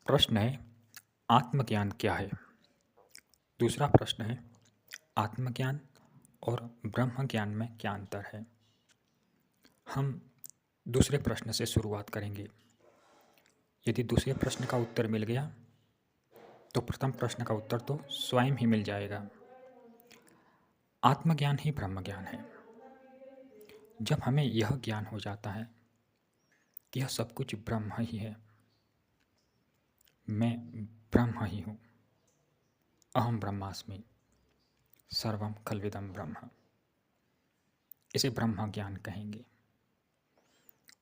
प्रश्न है आत्मज्ञान क्या है। दूसरा प्रश्न है आत्मज्ञान और ब्रह्म ज्ञान में क्या अंतर है। हम दूसरे प्रश्न से शुरुआत करेंगे। यदि दूसरे प्रश्न का उत्तर मिल गया तो प्रथम प्रश्न का उत्तर तो स्वयं ही मिल जाएगा। आत्मज्ञान ही ब्रह्म ज्ञान है। जब हमें यह ज्ञान हो जाता है कि यह सब कुछ ब्रह्म ही है, मैं ब्रह्म ही हूँ, अहम ब्रह्मास्मि, सर्वम खल्विदम ब्रह्म, इसे ब्रह्म ज्ञान कहेंगे।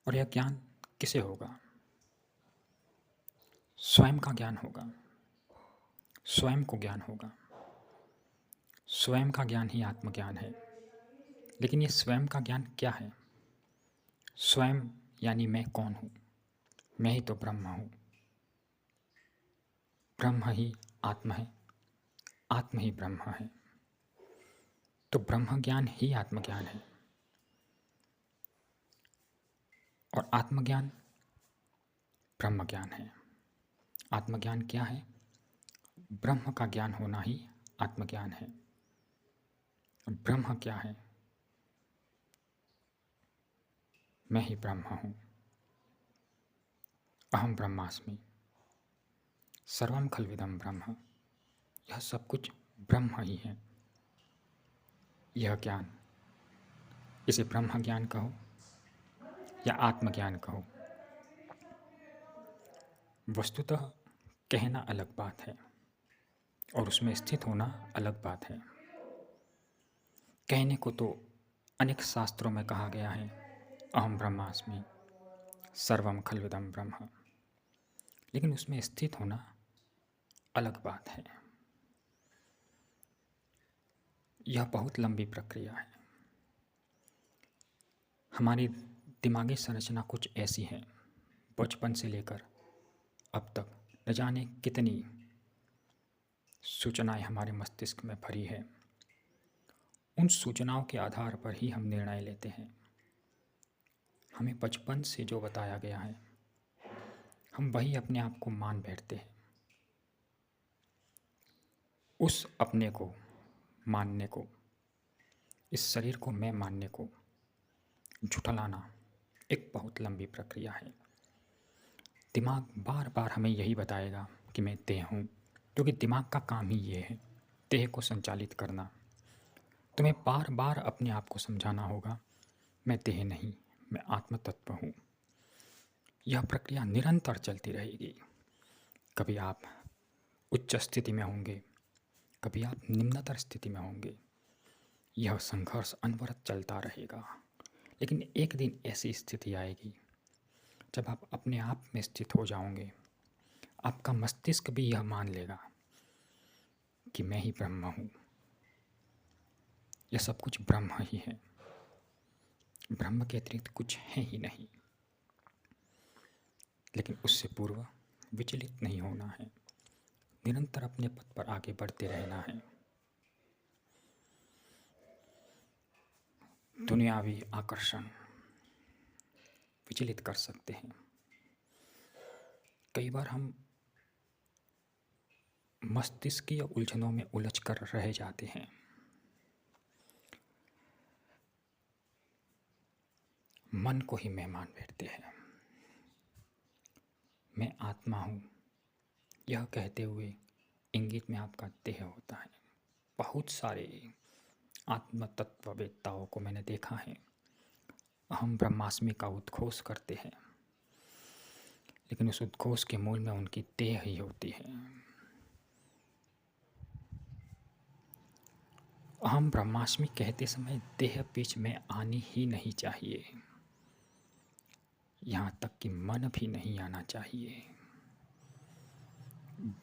और यह ज्ञान किसे होगा? स्वयं का ज्ञान होगा, स्वयं को ज्ञान होगा। स्वयं का ज्ञान ही आत्मज्ञान है। लेकिन ये स्वयं का ज्ञान क्या है? स्वयं यानी मैं कौन हूँ? मैं ही तो ब्रह्म हूँ। ब्रह्म ही आत्मा है, आत्म ही ब्रह्म है। तो ब्रह्म ज्ञान ही आत्मज्ञान है। और आत्मज्ञान ब्रह्म ज्ञान है। आत्मज्ञान क्या है? ब्रह्म का ज्ञान होना ही आत्मज्ञान है। ब्रह्म क्या है? मैं ही ब्रह्म हूँ, अहम ब्रह्मास्मि, सर्वम खल्विदम ब्रह्म। यह सब कुछ ब्रह्म ही है। यह ज्ञान, इसे ब्रह्म ज्ञान कहो या आत्मज्ञान कहो, वस्तुतः कहना अलग बात है और उसमें स्थित होना अलग बात है। कहने को तो अनेक शास्त्रों में कहा गया है अहम ब्रह्मास्मि, सर्वम खल्विदम ब्रह्म, लेकिन उसमें स्थित होना अलग बात है। यह बहुत लंबी प्रक्रिया है। हमारी दिमागी संरचना कुछ ऐसी है, बचपन से लेकर अब तक न जाने कितनी सूचनाएं हमारे मस्तिष्क में भरी है। उन सूचनाओं के आधार पर ही हम निर्णय लेते हैं। हमें बचपन से जो बताया गया है हम वही अपने आप को मान बैठते हैं। उस अपने को मानने को, इस शरीर को मैं मानने को झुठलाना एक बहुत लंबी प्रक्रिया है। दिमाग बार बार हमें यही बताएगा कि मैं देह हूँ, क्योंकि दिमाग का काम ही ये है, देह को संचालित करना। तुम्हें बार बार अपने आप को समझाना होगा मैं देह नहीं, मैं आत्म तत्व हूँ। यह प्रक्रिया निरंतर चलती रहेगी। कभी आप उच्च स्थिति में होंगे, कभी आप निम्नतर स्थिति में होंगे। यह संघर्ष अनवरत चलता रहेगा। लेकिन एक दिन ऐसी स्थिति आएगी जब आप अपने आप में स्थित हो जाओगे। आपका मस्तिष्क भी यह मान लेगा कि मैं ही ब्रह्म हूँ, यह सब कुछ ब्रह्म ही है, ब्रह्म के अतिरिक्त कुछ है ही नहीं। लेकिन उससे पूर्व विचलित नहीं होना है, निरंतर अपने पथ पर आगे बढ़ते रहना है। दुनियावी आकर्षण विचलित कर सकते हैं। कई बार हम मस्तिष्कीय उलझनों में उलझ कर रह जाते हैं। मन को ही मैं मान बैठते हैं। मैं आत्मा हूँ, यह कहते हुए इंगित में आपका देह होता है। बहुत सारे आत्म तत्ववेत्ताओं को मैंने देखा है, अहम ब्रह्मास्मि का उद्घोष करते हैं, लेकिन उस उद्घोष के मूल में उनकी देह ही होती है। अहम ब्रह्मास्मि कहते समय देह बीच में आनी ही नहीं चाहिए, यहाँ तक कि मन भी नहीं आना चाहिए।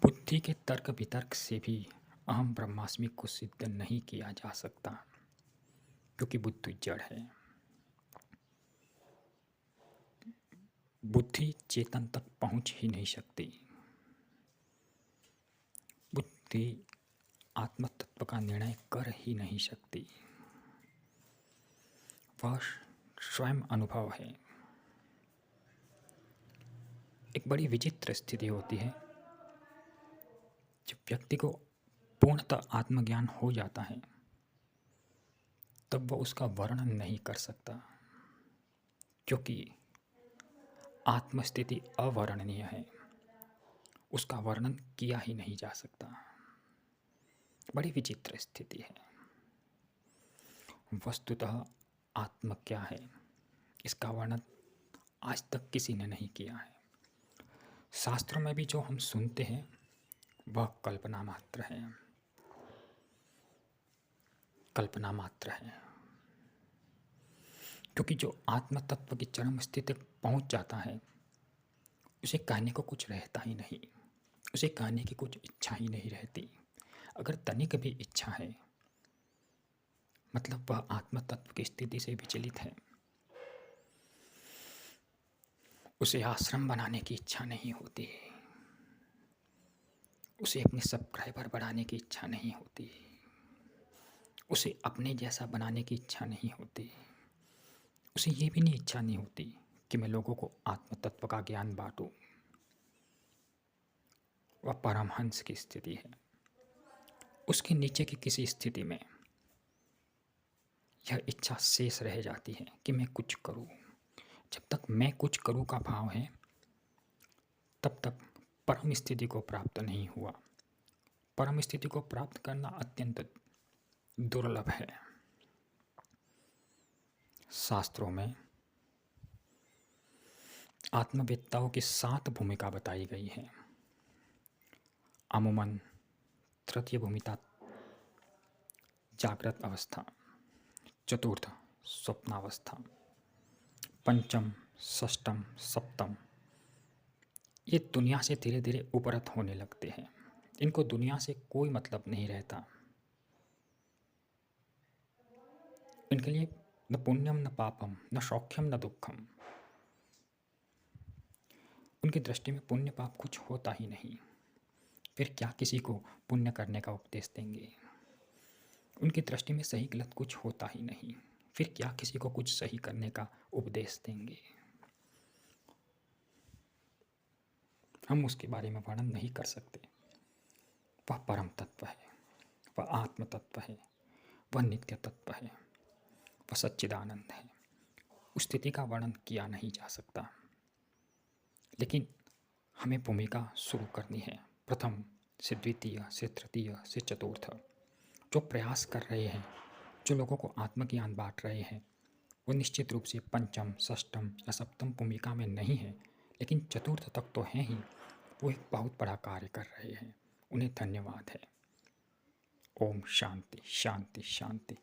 बुद्धि के तर्क वितर्क से भी अहम ब्रह्मास्मि को सिद्ध नहीं किया जा सकता, क्योंकि बुद्धि जड़ है। बुद्धि चेतन तक पहुंच ही नहीं सकती। बुद्धि आत्म तत्व का निर्णय कर ही नहीं सकती। वह स्वयं अनुभव है। एक बड़ी विचित्र स्थिति होती है जब व्यक्ति को पूर्णतः आत्मज्ञान हो जाता है तब वह उसका वर्णन नहीं कर सकता, क्योंकि आत्मस्थिति अवर्णनीय है, उसका वर्णन किया ही नहीं जा सकता। बड़ी विचित्र स्थिति है। वस्तुतः आत्मा क्या है, इसका वर्णन आज तक किसी ने नहीं किया है। शास्त्रों में भी जो हम सुनते हैं वह कल्पना मात्र है, कल्पना मात्र है। क्योंकि जो आत्म तत्व की चरम स्थिति तक पहुंच जाता है उसे कहने को कुछ रहता ही नहीं, उसे कहने की कुछ इच्छा ही नहीं रहती। अगर तनिक भी इच्छा है मतलब वह आत्म तत्व की स्थिति से विचलित है। उसे आश्रम बनाने की इच्छा नहीं होती, उसे अपने सब्सक्राइबर बढ़ाने की इच्छा नहीं होती, उसे अपने जैसा बनाने की इच्छा नहीं होती, उसे ये भी नहीं इच्छा नहीं होती कि मैं लोगों को आत्म तत्व का ज्ञान बांटूं। वह परमहंस की स्थिति है। उसके नीचे की किसी स्थिति में यह इच्छा शेष रह जाती है कि मैं कुछ करूं। जब तक मैं कुछ करूं का भाव है तब तक परम स्थिति को प्राप्त नहीं हुआ। परम स्थिति को प्राप्त करना अत्यंत दुर्लभ है। शास्त्रों में आत्मवेत्ताओं की 7 भूमिका बताई गई है। अमूमन तृतीय भूमिका जागृत अवस्था, चतुर्थ स्वप्नावस्था, पंचम षष्टम सप्तम ये दुनिया से धीरे धीरे उपरत होने लगते हैं। इनको दुनिया से कोई मतलब नहीं रहता। इनके लिए न पुण्यम न पापम न सौख्यम न दुखम। उनकी दृष्टि में पुण्य पाप कुछ होता ही नहीं। फिर क्या किसी को पुण्य करने का उपदेश देंगे। उनकी दृष्टि में सही गलत कुछ होता ही नहीं। फिर क्या किसी को कुछ सही करने का उपदेश देंगे। हम उसके बारे में वर्णन नहीं कर सकते। वह परम तत्व है, वह आत्म तत्व है, वह नित्य तत्व है, वह सच्चिदानंद है। उस स्थिति का वर्णन किया नहीं जा सकता। लेकिन हमें भूमिका शुरू करनी है। प्रथम से द्वितीय से तृतीय से चतुर्थ जो प्रयास कर रहे हैं, जो लोगों को आत्मज्ञान बांट रहे हैं, वो निश्चित रूप से पंचम षष्टम या सप्तम भूमिका में नहीं है, लेकिन चतुर्थ तक तो हैं ही। वो एक बहुत बड़ा कार्य कर रहे हैं। उन्हें धन्यवाद है। ओम शांति शांति शांति।